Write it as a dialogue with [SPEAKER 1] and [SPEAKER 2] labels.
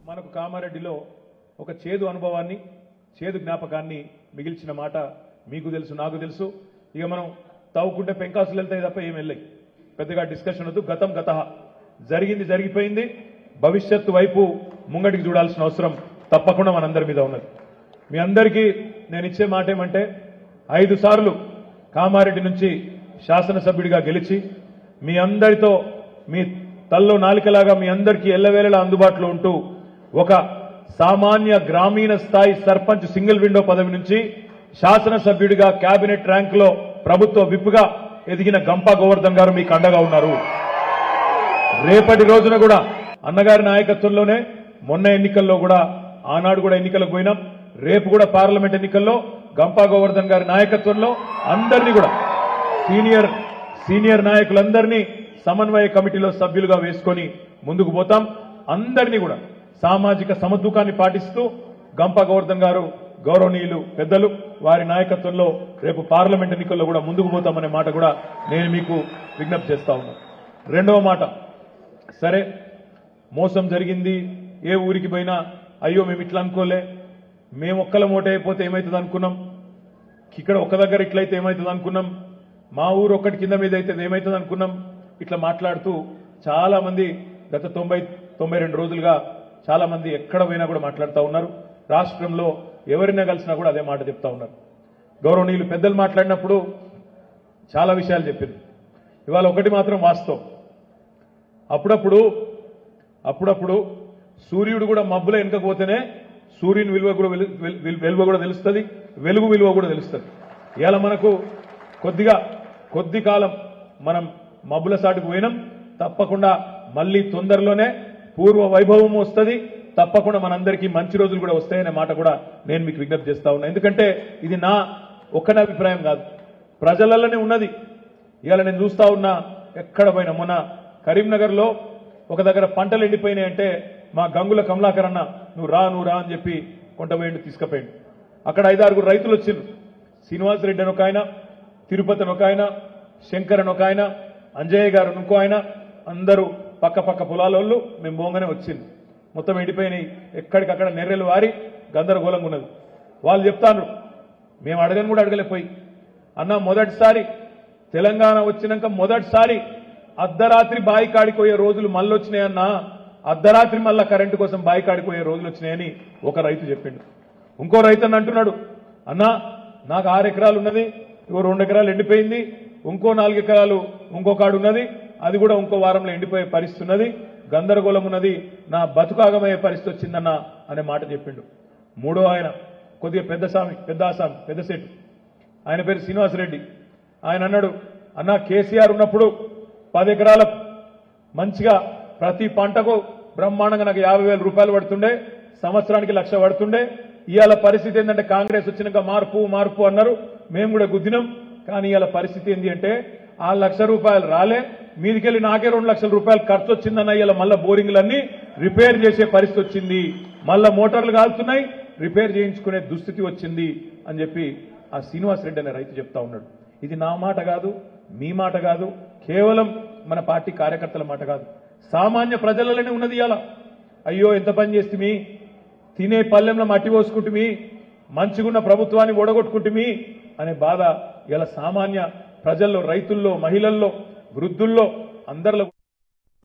[SPEAKER 1] మనకు కామారెడ్డిలో ఒక చేదు అనుభవాన్ని చేదు జ్ఞాపకాన్ని మిగిల్చిన మాట మీకు తెలుసు నాకు తెలుసు. ఇక మనం తవ్వుకుంటే పెంకాసులు వెళ్తాయి తప్ప ఏం వెళ్ళాయి. పెద్దగా డిస్కషన్ వద్దు. గతం గతః జరిగింది జరిగిపోయింది. భవిష్యత్తు వైపు ముంగడికి చూడాల్సిన అవసరం తప్పకుండా మనందరి మీద ఉన్నది. మీ అందరికీ నేను ఇచ్చే మాట ఏమంటే 5 సార్లు కామారెడ్డి నుంచి శాసనసభ్యుడిగా గెలిచి మీ అందరితో మీ తల్లో నాలికలాగా మీ అందరికీ ఎల్లవేళలా అందుబాటులో ఉంటూ ఒక సామాన్య గ్రామీణ స్థాయి సర్పంచ్ సింగిల్ విండో పదవి నుంచి శాసనసభ్యుడిగా కేబినెట్ ర్యాంకులో ప్రభుత్వ విప్గా ఎదిగిన గంపా గోవర్ధన్ గారు మీకు అండగా ఉన్నారు. రేపటి రోజున కూడా అన్నగారి నాయకత్వంలోనే మొన్న ఎన్నికల్లో కూడా ఆనాడు కూడా ఎన్నికలకు పోయినాం. రేపు కూడా పార్లమెంట్ ఎన్నికల్లో గంపా గోవర్ధన్ గారి నాయకత్వంలో అందరినీ కూడా సీనియర్ నాయకులందరినీ సమన్వయ కమిటీలో సభ్యులుగా వేసుకొని ముందుకు పోతాం. అందరినీ కూడా సామాజిక సమతూకాన్ని పాటిస్తూ గంపా గోవర్ధన్ గారు గౌరవనీయులు పెద్దలు వారి నాయకత్వంలో రేపు పార్లమెంట్ ఎన్నికల్లో కూడా ముందుకు పోతామనే మాట కూడా నేను మీకు విజ్ఞప్తి చేస్తా ఉన్నాను. రెండవ మాట, సరే మోసం జరిగింది, ఏ ఊరికి పోయినా అయ్యో మేము ఇట్లా అనుకోలే, మేము ఒక్కల మూటైపోతే ఏమవుతుంది అనుకున్నాం, ఇక్కడ ఒక్క దగ్గర ఇట్లయితే ఏమవుతుంది అనుకున్నాం, మా ఊరు ఒక్కటి కింద మీద అయితే ఏమవుతుంది అనుకున్నాం, ఇట్లా మాట్లాడుతూ చాలా మంది గత 92 రోజులుగా చాలా మంది ఎక్కడ పోయినా కూడా మాట్లాడుతూ ఉన్నారు. రాష్ట్రంలో ఎవరినా కలిసినా కూడా అదే మాట చెప్తా ఉన్నారు. గౌరవనీయులు పెద్దలు మాట్లాడినప్పుడు చాలా విషయాలు చెప్పింది. ఇవాళ ఒకటి మాత్రం వాస్తవం, అప్పుడప్పుడు సూర్యుడు కూడా మబ్బుల వెనుకపోతేనే సూర్యుని విలువ కూడా తెలుస్తుంది, వెలుగు విలువ కూడా తెలుస్తుంది. ఇవాళ మనకు కొద్ది కాలం మనం మబ్బుల సాటుకు పోయినాం. తప్పకుండా మళ్ళీ తొందరలోనే పూర్వ వైభవం వస్తుంది. తప్పకుండా మనందరికీ మంచి రోజులు కూడా వస్తాయనే మాట కూడా నేను మీకు విజ్ఞప్తి చేస్తా ఉన్నా. ఎందుకంటే ఇది నా ఒక్కని అభిప్రాయం కాదు, ప్రజలలోనే ఉన్నది. ఇవాళ నేను చూస్తా ఉన్నా ఎక్కడ పోయినా, మొన్న కరీంనగర్లో ఒక దగ్గర పంటలు ఎండిపోయినాయంటే మా గంగుల కమలాకర్ అన్న నువ్వు రా అని చెప్పి కొంటపోయిండు, తీసుకుపోయిండు. అక్కడ 5-6 రైతులు వచ్చిండ్రు. శ్రీనివాసరెడ్డి అని ఒక ఆయన, తిరుపతి అని ఒక ఆయన, శంకర్ అని ఒక ఆయన, అంజయ్య గారు ఇంకో ఆయన, అందరూ పక్క పొలాలోళ్ళు మేము బోంగానే వచ్చింది. మొత్తం ఎండిపోయినాయి, ఎక్కడికక్కడ నెర్రెలు వారి గందరగోళంగా ఉన్నది. వాళ్ళు చెప్తాను, మేము అడగని కూడా అడగలేకపోయి అన్న మొదటిసారి తెలంగాణ వచ్చినాక మొదటిసారి అర్ధరాత్రి బాయి కాడిపోయే రోజులు మళ్ళీ వచ్చినాయన్నా, అర్ధరాత్రి మళ్ళా కరెంటు కోసం బాయి కాడిపోయే రోజులు వచ్చినాయని ఒక రైతు చెప్పిండు. ఇంకో రైతు అని అంటున్నాడు, అన్నా నాకు 6 ఎకరాలు ఉన్నది, ఇంకో 2 ఎకరాలు ఎండిపోయింది, ఇంకో 4 ఎకరాలు ఇంకో కాడు ఉన్నది, అది కూడా ఇంకో వారంలో ఎండిపోయే పరిస్థితి ఉన్నది, గందరగోళం ఉన్నది, నా బతుకాగమయ్యే పరిస్థితి వచ్చిందన్న అనే మాట చెప్పిండు. మూడో ఆయన కొద్దిగా పెద్ద సెట్, ఆయన పేరు శ్రీనివాసరెడ్డి. ఆయన అన్నాడు, అన్న కేసీఆర్ ఉన్నప్పుడు 10 ఎకరాలకు మంచిగా ప్రతి పంటకు బ్రహ్మాండంగా నాకు 50,000 రూపాయలు పడుతుండే, సంవత్సరానికి 1,00,000 పడుతుండే. ఇవాళ పరిస్థితి ఏంటంటే కాంగ్రెస్ వచ్చినాక మార్పు అన్నారు, మేము కూడా గుద్దినాం. కానీ ఇవాళ పరిస్థితి ఏంటి అంటే ఆ 1,00,000 రూపాయలు రాలే, మీదికెళ్ళి నాకే 2 లక్షల రూపాయలు ఖర్చు వచ్చిందన్న. ఇలా మళ్ళా బోరింగ్లన్నీ రిపేర్ చేసే పరిస్థితి వచ్చింది, మళ్ళా మోటార్లు కాలుతున్నాయి, రిపేర్ చేయించుకునే దుస్థితి వచ్చింది అని చెప్పి ఆ శ్రీనివాసరెడ్డి అనే రైతు చెప్తా ఉన్నాడు. ఇది నా మాట కాదు, మీ మాట కాదు, కేవలం మన పార్టీ కార్యకర్తల మాట కాదు, సామాన్య ప్రజలలోనే ఉన్నది. ఇవాళ అయ్యో ఎంత పని చేస్తే తినే పల్లెంలో మట్టి పోసుకుంటుమి, మంచిగున్న ప్రభుత్వాన్ని ఓడగొట్టుకుంటుమి అనే బాధ ఇలా సామాన్య ప్రజల్లో, రైతుల్లో, మహిళల్లో, వృద్ధుల్లో అందరిలో